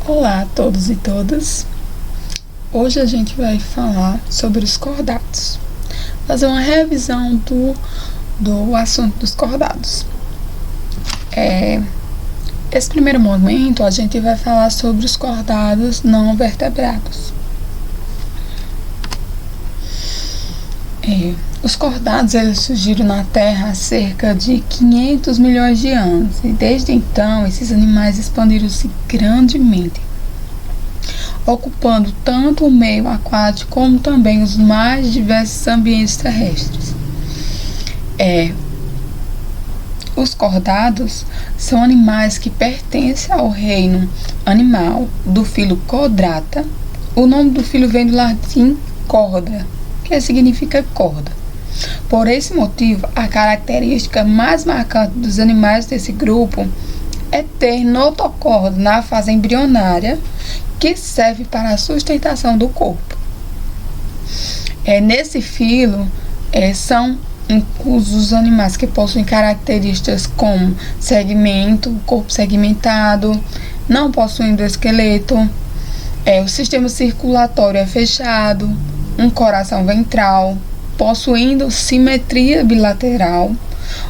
Olá a todos e todas. Hoje a gente vai falar sobre os cordados. Fazer uma revisão do assunto dos cordados. Esse primeiro momento a gente vai falar sobre os cordados não vertebrados. Os cordados eles surgiram na Terra há cerca de 500 milhões de anos e desde então esses animais expandiram-se grandemente, ocupando tanto o meio aquático como também os mais diversos ambientes terrestres. Os cordados são animais que pertencem ao reino animal do filo Chordaata. O nome do filo vem do latim corda, que significa corda. Por esse motivo, a característica mais marcante dos animais desse grupo é ter notocorda na fase embrionária, que serve para a sustentação do corpo. Nesse filo, são inclusos os animais que possuem características como segmento, corpo segmentado, não possuindo esqueleto, o sistema circulatório é fechado, um coração ventral, possuindo simetria bilateral,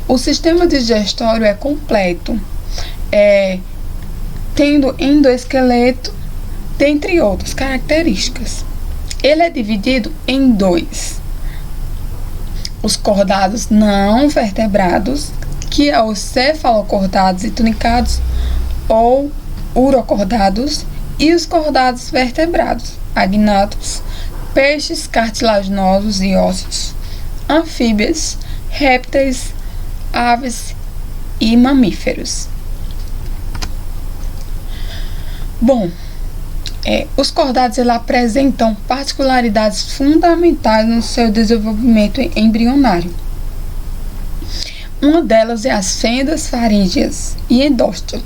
o sistema digestório é completo, tendo endoesqueleto, dentre outras características. Ele é dividido em dois: os cordados não vertebrados, que é os cefalocordados e tunicados ou urocordados, e os cordados vertebrados, agnatos, peixes cartilaginosos e ósseos, anfíbios, répteis, aves e mamíferos. Os cordados apresentam particularidades fundamentais no seu desenvolvimento embrionário. Uma delas é as fendas faríngeas e endóstilo.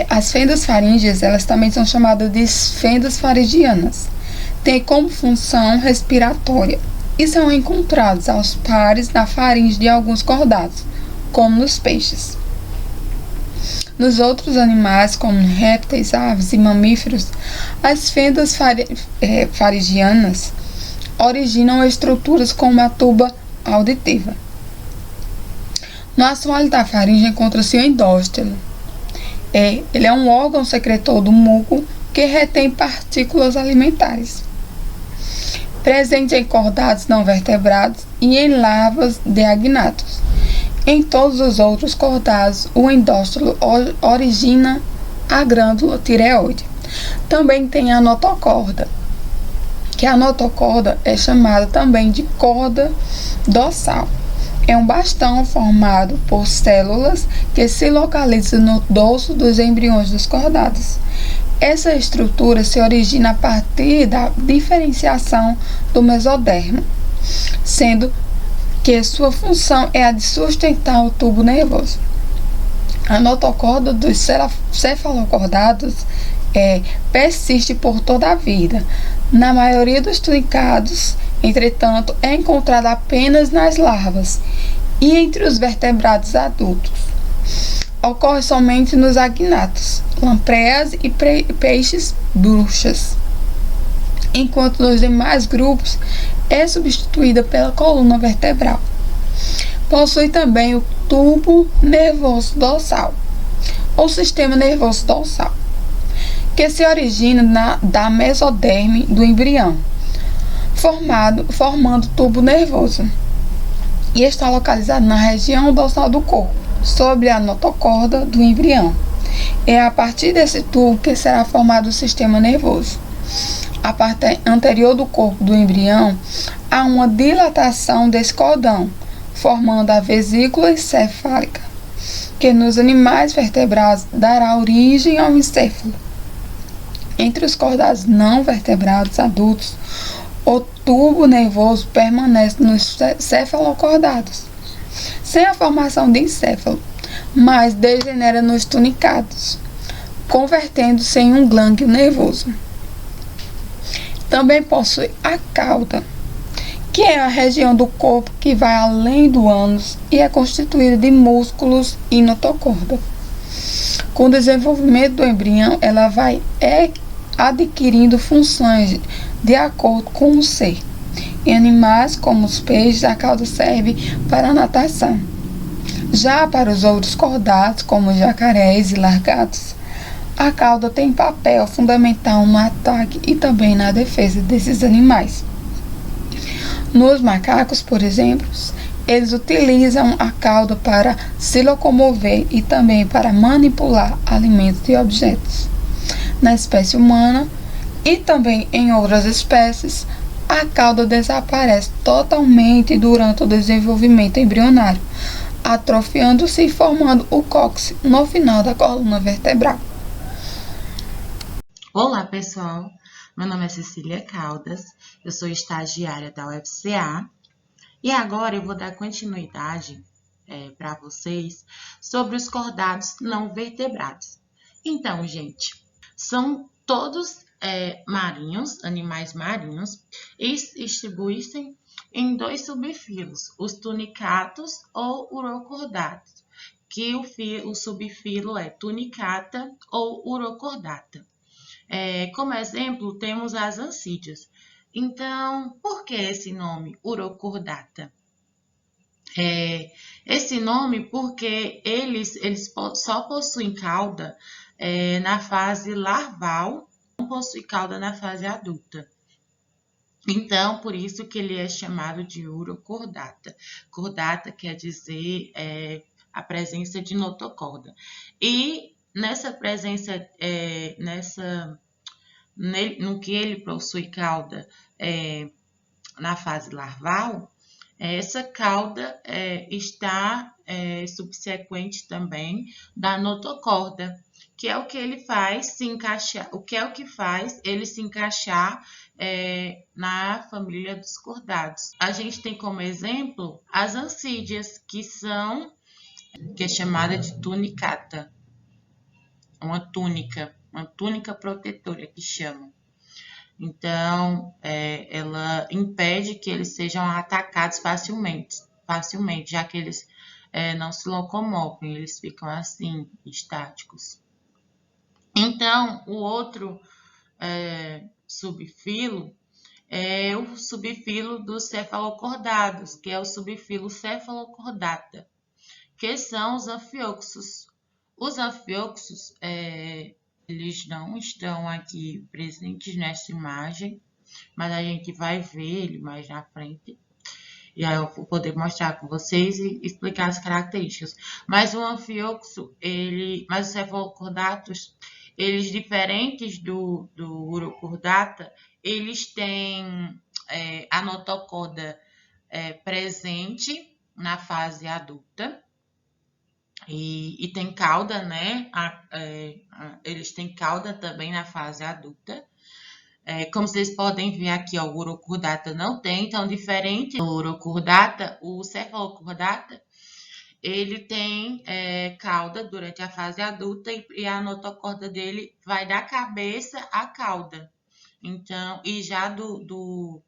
As fendas faríngeas, elas também são chamadas de fendas faringianas. Têm como função respiratória e são encontrados aos pares na faringe de alguns cordados, como nos peixes. Nos outros animais, como répteis, aves e mamíferos, as fendas faringianas originam estruturas como a tuba auditiva. No assoalho da faringe encontra-se o endóstilo. Ele é um órgão secretor do muco que retém partículas alimentares. Presente em cordados não vertebrados e em larvas de agnatos. Em todos os outros cordados, o endóstilo origina a glândula tireoide. Também tem a notocorda, que a notocorda é chamada também de corda dorsal. É um bastão formado por células que se localizam no dorso dos embriões dos cordados. Essa estrutura se origina a partir da diferenciação do mesodermo, sendo que sua função é a de sustentar o tubo nervoso. A notocorda dos cefalocordados persiste por toda a vida. Na maioria dos tunicados, entretanto, é encontrada apenas nas larvas e entre os vertebrados adultos. Ocorre somente nos agnatos, lampreas e peixes bruxas, enquanto nos demais grupos é substituída pela coluna vertebral. Possui também o tubo nervoso dorsal, ou sistema nervoso dorsal, que se origina da mesoderme do embrião, formando tubo nervoso, e está localizado na região dorsal do corpo, sobre a notocorda do embrião. É a partir desse tubo que será formado o sistema nervoso. A parte anterior do corpo do embrião há uma dilatação desse cordão, formando a vesícula encefálica, que nos animais vertebrados dará origem ao encéfalo. Entre os cordados não vertebrados adultos, o tubo nervoso permanece nos cefalocordados, sem a formação de encéfalo, mas degenera nos tunicados, convertendo-se em um glândulo nervoso. Também possui a cauda, que é a região do corpo que vai além do ânus e é constituída de músculos e notocorda. Com o desenvolvimento do embrião, ela vai adquirindo funções de acordo com o ser. Em animais como os peixes, a cauda serve para a natação. Já para os outros cordados, como jacarés e lagartos, a cauda tem papel fundamental no ataque e também na defesa desses animais. Nos macacos, por exemplo, eles utilizam a cauda para se locomover e também para manipular alimentos e objetos. Na espécie humana e também em outras espécies, a cauda desaparece totalmente durante o desenvolvimento embrionário, atrofiando-se e formando o cóccix no final da coluna vertebral. Olá, pessoal! Meu nome é Cecília Caldas, eu sou estagiária da UFCA e agora eu vou dar continuidade para vocês sobre os cordados não vertebrados. Então, gente, são todos marinhos, animais marinhos, e distribuem-se em dois subfilos, os tunicatos ou urocordatos, que o subfilo é tunicata ou urocordata. Como exemplo, temos as ansídeas. Então, por que esse nome, urocordata? Esse nome porque eles só possuem cauda na fase larval, não possuem cauda na fase adulta. Então, por isso que ele é chamado de urocordata. Cordata quer dizer a presença de notocorda. E nessa presença, no que ele possui cauda na fase larval, essa cauda está subsequente também da notocorda, que é o que ele faz se encaixar, ele se encaixar na família dos cordados. A gente tem como exemplo as ansídeas, que é chamada de tunicata, uma túnica protetora que chamam. Então, ela impede que eles sejam atacados facilmente, já que eles não se locomovem, eles ficam assim, estáticos. Então, o outro subfilo é o subfilo dos cefalocordados, que é o subfilo cefalocordata, que são os anfioxos. Os anfioxos, eles não estão aqui presentes nessa imagem, mas a gente vai ver ele mais na frente. E aí eu vou poder mostrar com vocês e explicar as características. Mas o anfioxo, mas os cefalocordatos, eles diferentes do urocordata, eles têm a notocorda presente na fase adulta. E tem cauda, né? Eles têm cauda também na fase adulta. Como vocês podem ver aqui, ó, o urocordata não tem, então diferente do urocordata, o cefalocordata, ele tem cauda durante a fase adulta e a notocorda dele vai da cabeça à cauda. Então, e já do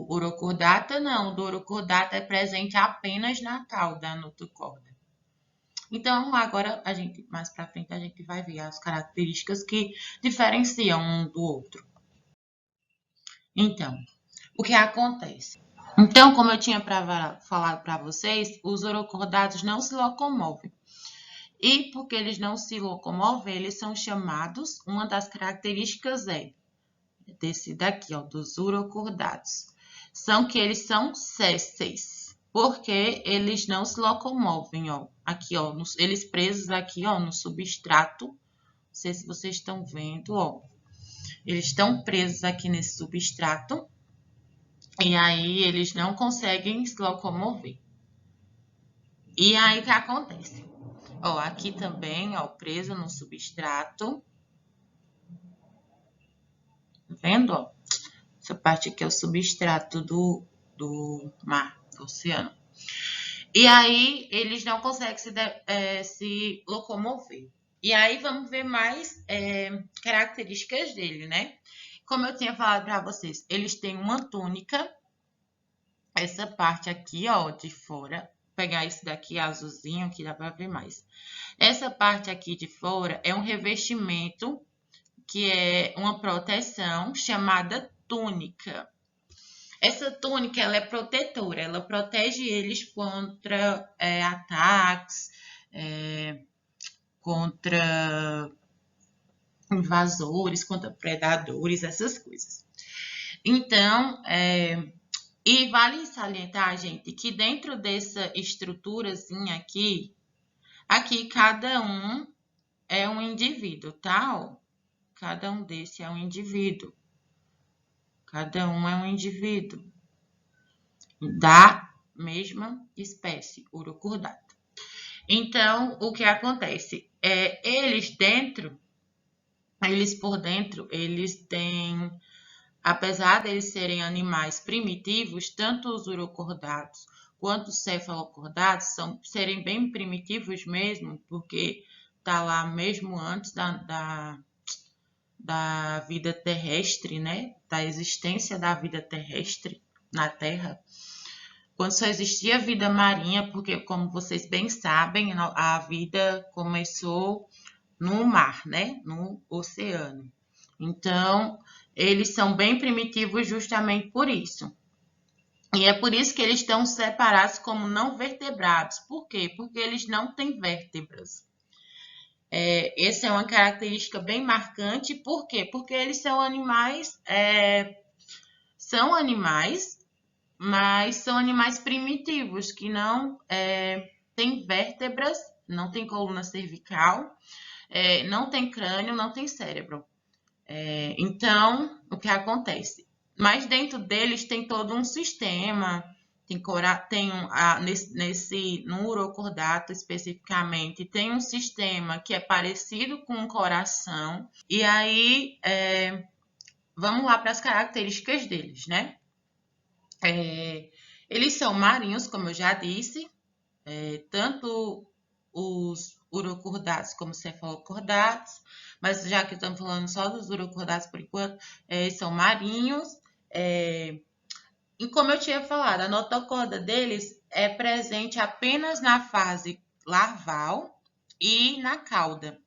urocordata, não. Do urocordata é presente apenas na cauda, a notocorda. Então, agora, mais para frente, a gente vai ver as características que diferenciam um do outro. Então, o que acontece? Então, como eu tinha falado para vocês, os urocordatos não se locomovem. E porque eles não se locomovem, eles são chamados, uma das características desse daqui, ó, dos urocordatos, são que eles são sésseis, porque eles não se locomovem, ó, aqui, ó, eles presos aqui, ó, no substrato, não sei se vocês estão vendo, ó, eles estão presos aqui nesse substrato, e aí eles não conseguem se locomover. E aí o que acontece? Ó, aqui também, ó, preso no substrato, tá vendo, ó? Essa parte aqui é o substrato do mar, do oceano. E aí, eles não conseguem se locomover. E aí, vamos ver mais características dele, né? Como eu tinha falado para vocês, eles têm uma túnica, essa parte aqui, ó, de fora, pegar esse daqui azulzinho, que dá para ver mais. Essa parte aqui de fora é um revestimento, que é uma proteção chamada túnica. Essa túnica, ela é protetora, ela protege eles contra ataques, contra invasores, contra predadores, essas coisas. Então, e vale salientar, gente, que dentro dessa estruturazinha aqui cada um é um indivíduo, tá? Ó, cada um desse é um indivíduo. Cada um é um indivíduo da mesma espécie, Urucurdata. Então, o que acontece? Eles por dentro, eles têm, apesar de eles serem animais primitivos, tanto os urocordatos quanto os cefalocordatos serem bem primitivos mesmo, porque tá lá mesmo antes da vida terrestre, né? Da existência da vida terrestre na Terra. Quando só existia vida marinha, porque, como vocês bem sabem, a vida começou no mar, né? No oceano. Então, eles são bem primitivos justamente por isso. E é por isso que eles estão separados como não vertebrados. Por quê? Porque eles não têm vértebras. Essa é uma característica bem marcante. Por quê? Porque eles são animais, mas são animais primitivos, que não têm vértebras, não têm coluna cervical, não tem crânio, não tem cérebro. Então, o que acontece? Mas dentro deles tem todo um sistema, no urocordato especificamente, tem um sistema que é parecido com um coração. E aí, vamos lá para as características deles, né? Eles são marinhos, como eu já disse, tanto os urocordatos como os cefalocordatos, mas já que estamos falando só dos urocordatos por enquanto, são marinhos. E como eu tinha falado, a notocorda deles é presente apenas na fase larval e na cauda.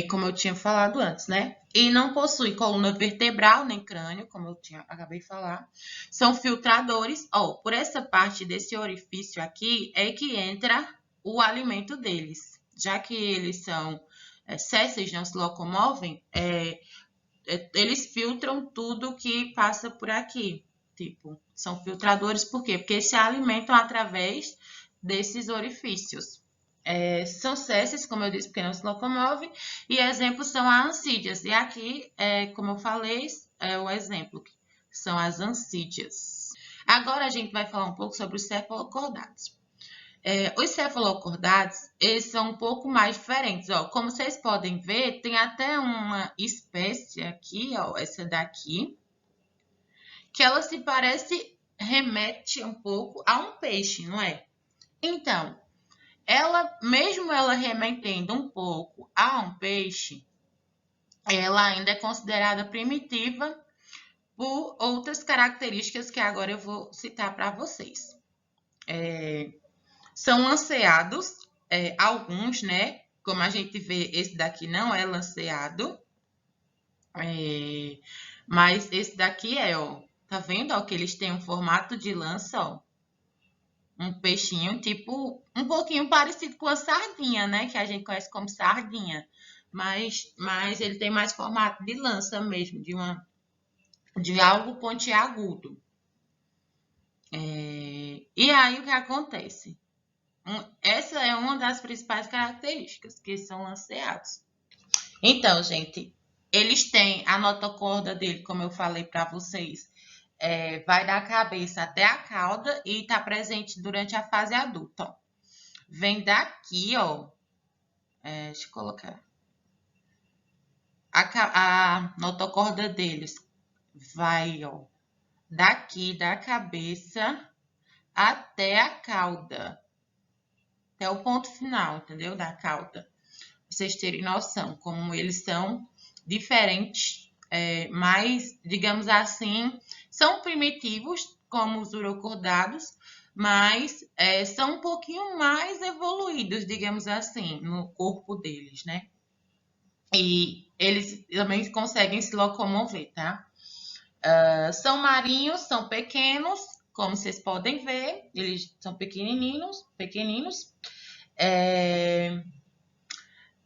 Como eu tinha falado antes, né? E não possui coluna vertebral nem crânio, como eu acabei de falar. São filtradores. Por essa parte desse orifício aqui é que entra o alimento deles. Já que eles são sésseis, não se locomovem, eles filtram tudo que passa por aqui. São filtradores por quê? Porque se alimentam através desses orifícios. São sésseis, como eu disse, porque não se locomovem, e exemplos são as ansídeas. E aqui, como eu falei, o exemplo são as ansídeas. Agora a gente vai falar um pouco sobre os cefalocordatos. Os cefalocordatos, eles são um pouco mais diferentes. Como vocês podem ver, tem até uma espécie aqui, essa daqui, que ela remete um pouco a um peixe, não é? Então, mesmo ela remetendo um pouco a um peixe, ela ainda é considerada primitiva por outras características que agora eu vou citar para vocês. São lanceados, alguns, né? Como a gente vê, esse daqui não é lanceado, mas esse daqui tá vendo, que eles têm um formato de lança, um peixinho, tipo, um pouquinho parecido com a sardinha, né? Que a gente conhece como sardinha. Mas ele tem mais formato de lança mesmo, de algo pontiagudo. E aí, o que acontece? Essa é uma das principais características, que são lanceados. Então, gente, eles têm a notocorda dele, como eu falei para vocês, vai da cabeça até a cauda e está presente durante a fase adulta. Vem daqui, deixa eu colocar. A notocorda deles vai, daqui da cabeça até a cauda. Até o ponto final, entendeu? Da cauda. Pra vocês terem noção como eles são diferentes, mas, digamos assim, são primitivos, como os urocordados, mas são um pouquinho mais evoluídos, digamos assim, no corpo deles, né? E eles também conseguem se locomover, tá? São marinhos, são pequenos, como vocês podem ver, eles são pequenininhos.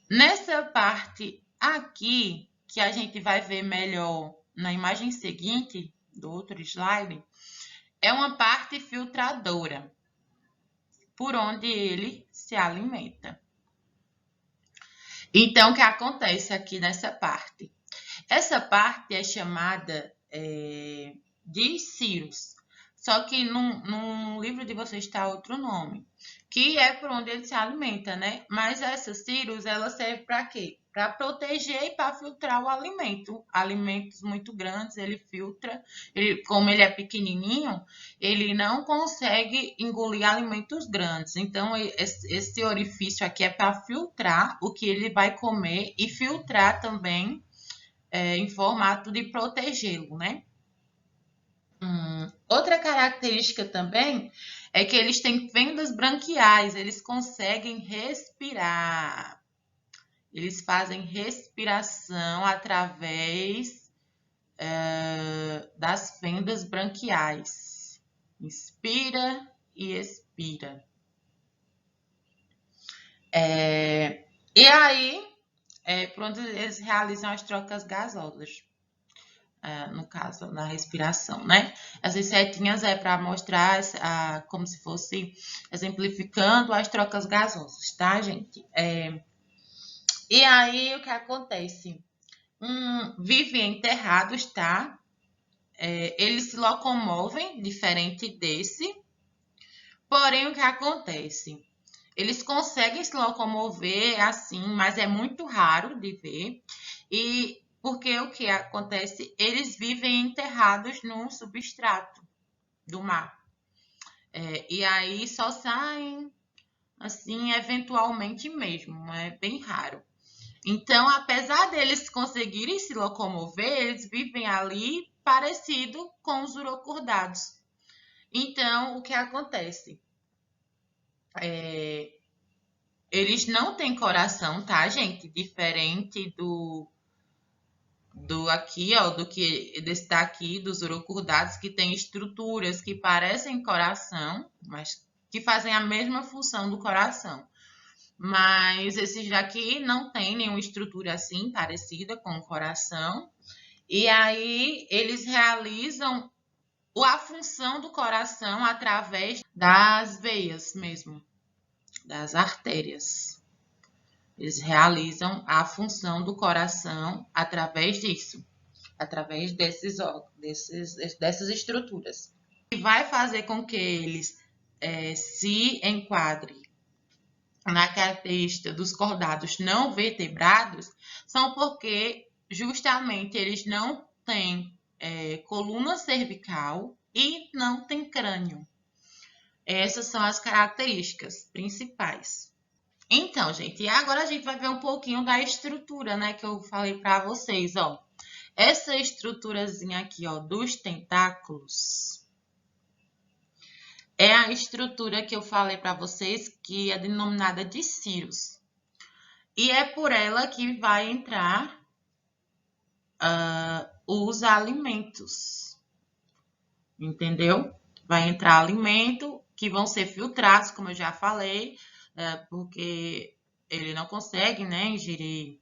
Nessa parte aqui, que a gente vai ver melhor na imagem seguinte, do outro slide, é uma parte filtradora, por onde ele se alimenta. Então, o que acontece aqui nessa parte? Essa parte é chamada de cirrus, só que no livro de vocês está outro nome, que é por onde ele se alimenta, né? Mas essa cirrus, ela serve para quê? Para proteger e para filtrar o alimento. Alimentos muito grandes, ele filtra. Como ele é pequenininho, ele não consegue engolir alimentos grandes. Então, esse orifício aqui é para filtrar o que ele vai comer e filtrar também em formato de protegê-lo, né? Outra característica também é que eles têm fendas branquiais, eles conseguem respirar. Eles fazem respiração através das fendas branquiais. Inspira e expira. E aí, por onde eles realizam as trocas gasosas. No caso, na respiração, né? Essas setinhas é para mostrar como se fosse exemplificando as trocas gasosas, tá, gente? E aí, o que acontece? Vivem enterrados, tá? Eles se locomovem, diferente desse. Porém, o que acontece? Eles conseguem se locomover assim, mas é muito raro de ver. Porque o que acontece? Eles vivem enterrados no substrato do mar. E aí só saem, assim, eventualmente mesmo. É bem raro. Então, apesar deles conseguirem se locomover, eles vivem ali parecido com os urocordados. Então, o que acontece? Eles não têm coração, tá, gente? Diferente do aqui, ó, do que desse daqui, dos urocordados, que tem estruturas que parecem coração, mas que fazem a mesma função do coração. Mas esses daqui não tem nenhuma estrutura assim, parecida com o coração. E aí eles realizam a função do coração através das veias mesmo, das artérias. Eles realizam a função do coração através disso, através desses órgãos, dessas estruturas. E vai fazer com que eles se enquadrem na característica dos cordados não vertebrados, são porque justamente eles não têm coluna cervical e não têm crânio. Essas são as características principais. Então, gente, e agora a gente vai ver um pouquinho da estrutura, né, que eu falei para vocês, ó. Essa estruturazinha aqui, ó, dos tentáculos, é a estrutura que eu falei para vocês, que é denominada de cirrus. E é por ela que vai entrar os alimentos, entendeu? Vai entrar alimento que vão ser filtrados, como eu já falei, porque ele não consegue, né, ingerir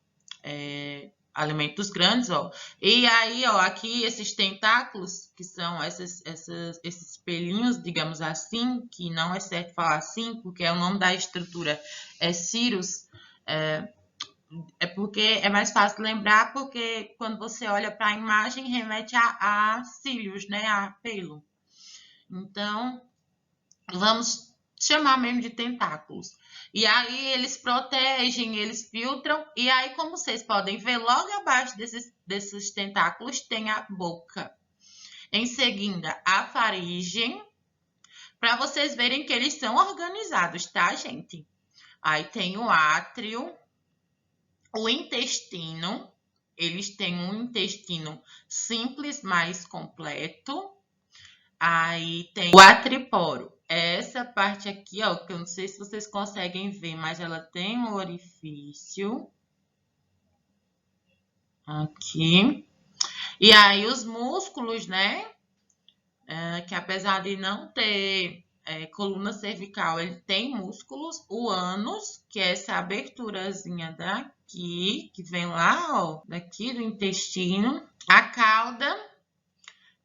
alimentos grandes, ó. E aí, ó, aqui esses tentáculos, que são esses pelinhos, digamos assim, que não é certo falar assim, porque o nome da estrutura é cirrus, porque é mais fácil lembrar, porque quando você olha para a imagem, remete a cílios, né, a pelo. Então, vamos chamar mesmo de tentáculos. E aí eles protegem, eles filtram. E aí, como vocês podem ver, logo abaixo desses tentáculos tem a boca. Em seguida, a faringe, para vocês verem que eles são organizados, tá, gente? Aí tem o átrio, o intestino. Eles têm um intestino simples, mais completo. Aí tem o atriporo. essa parte aqui, ó, que eu não sei se vocês conseguem ver, mas ela tem um orifício aqui. E aí os músculos, né, que apesar de não ter coluna cervical, ele tem músculos. O ânus, que é essa aberturazinha daqui, que vem lá, ó, daqui do intestino. A cauda,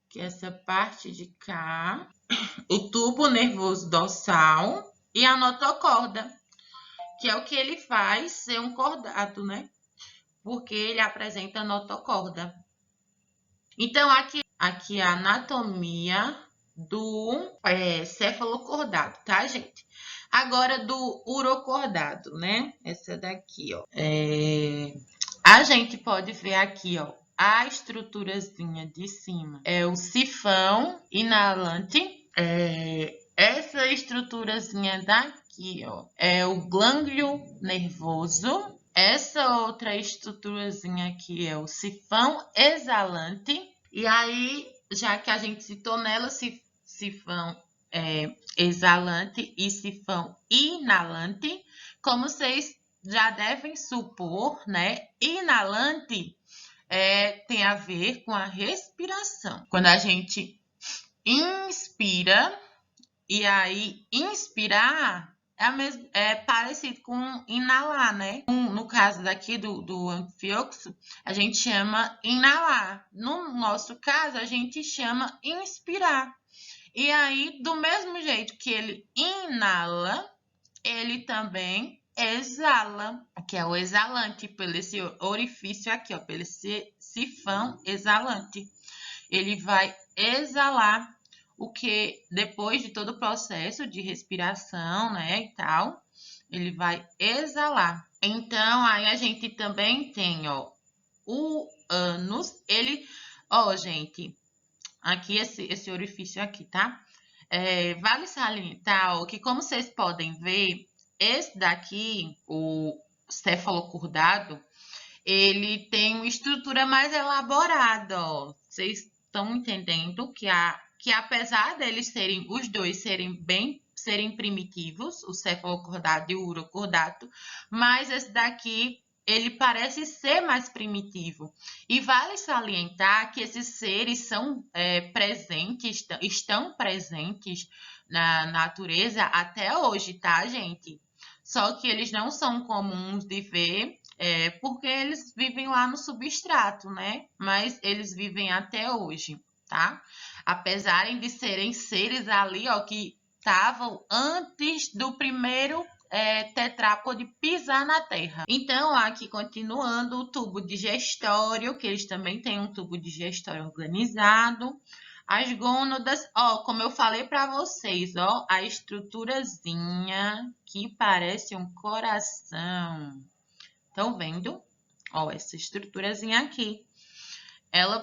que é essa parte de cá. O tubo nervoso dorsal e a notocorda, que é o que ele faz ser um cordado, né? Porque ele apresenta notocorda. Então, aqui a anatomia do cefalocordado, tá, gente? Agora do urocordado, né? Essa daqui, ó. A gente pode ver aqui, ó, a estruturazinha de cima. É o sifão inalante. Essa estruturazinha daqui, ó, é o glânglio nervoso. Essa outra estruturazinha aqui é o sifão exalante. E aí, já que a gente citou nela, sifão exalante e sifão inalante, como vocês já devem supor, né? Inalante tem a ver com a respiração. Quando a gente inspira, e aí inspirar é parecido com inalar, né? No caso daqui do anfíoxo, a gente chama inalar. No nosso caso, a gente chama inspirar. E aí, do mesmo jeito que ele inala, ele também exala, que é o exalante, pelo esse orifício aqui, ó, pelo esse sifão exalante. Ele vai exalar o que depois de todo o processo de respiração, né, e tal, ele vai exalar. Então, aí a gente também tem, ó, o ânus, ele, ó, gente, aqui esse orifício aqui, tá? Vale salientar, ó, que como vocês podem ver, esse daqui, o cefalocordado, ele tem uma estrutura mais elaborada, ó. Vocês estão entendendo que apesar deles os dois serem primitivos, o cefalocordado e o urocordato, mas esse daqui ele parece ser mais primitivo. E vale salientar que esses seres são estão presentes na natureza até hoje, tá, gente? Só que eles não são comuns de ver, porque eles vivem lá no substrato, né? Mas eles vivem até hoje, tá? Apesar de serem seres ali, ó, que estavam antes do primeiro tetrápode pisar na Terra. Então, aqui continuando o tubo digestório, que eles também têm um tubo digestório organizado. As gônadas, ó, como eu falei para vocês, ó, a estruturazinha que parece um coração. Estão vendo? Ó, essa estruturazinha aqui. Ela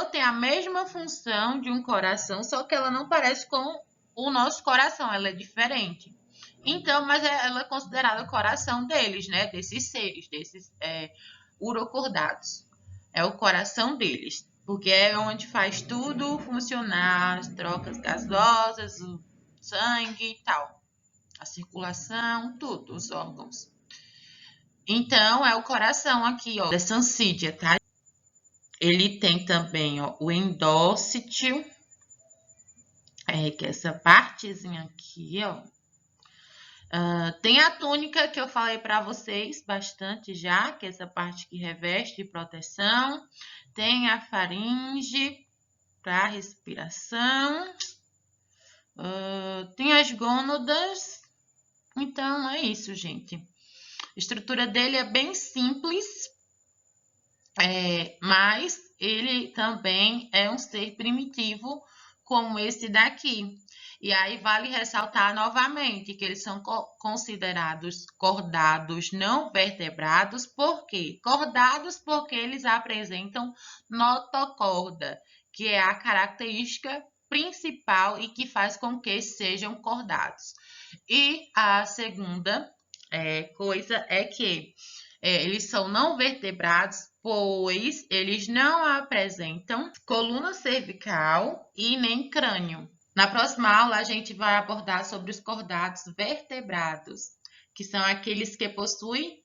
tem a mesma função de um coração, só que ela não parece com o nosso coração, ela é diferente. Então, mas ela é considerada o coração deles, né? Desses seres, desses urocordados. É o coração deles, porque é onde faz tudo funcionar, as trocas gasosas, o sangue e tal. A circulação, tudo, os órgãos. Então, é o coração aqui, ó, da Sansídia, tá? Ele tem também, ó, o endócito, que é essa partezinha aqui, ó. Tem a túnica que eu falei para vocês bastante já, que é essa parte que reveste de proteção. Tem a faringe para respiração. Tem as gônadas. Então, é isso, gente. A estrutura dele é bem simples, mas ele também é um ser primitivo como esse daqui. E aí vale ressaltar novamente que eles são considerados cordados não vertebrados. Por quê? Cordados porque eles apresentam notocorda, que é a característica principal e que faz com que sejam cordados. E a segunda coisa é que eles são não vertebrados, pois eles não apresentam coluna cervical e nem crânio. Na próxima aula, a gente vai abordar sobre os cordados vertebrados, que são aqueles que possuem,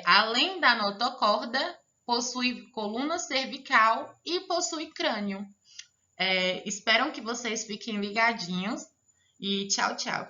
além da notocorda, possui coluna cervical e possui crânio. Espero que vocês fiquem ligadinhos e tchau, tchau.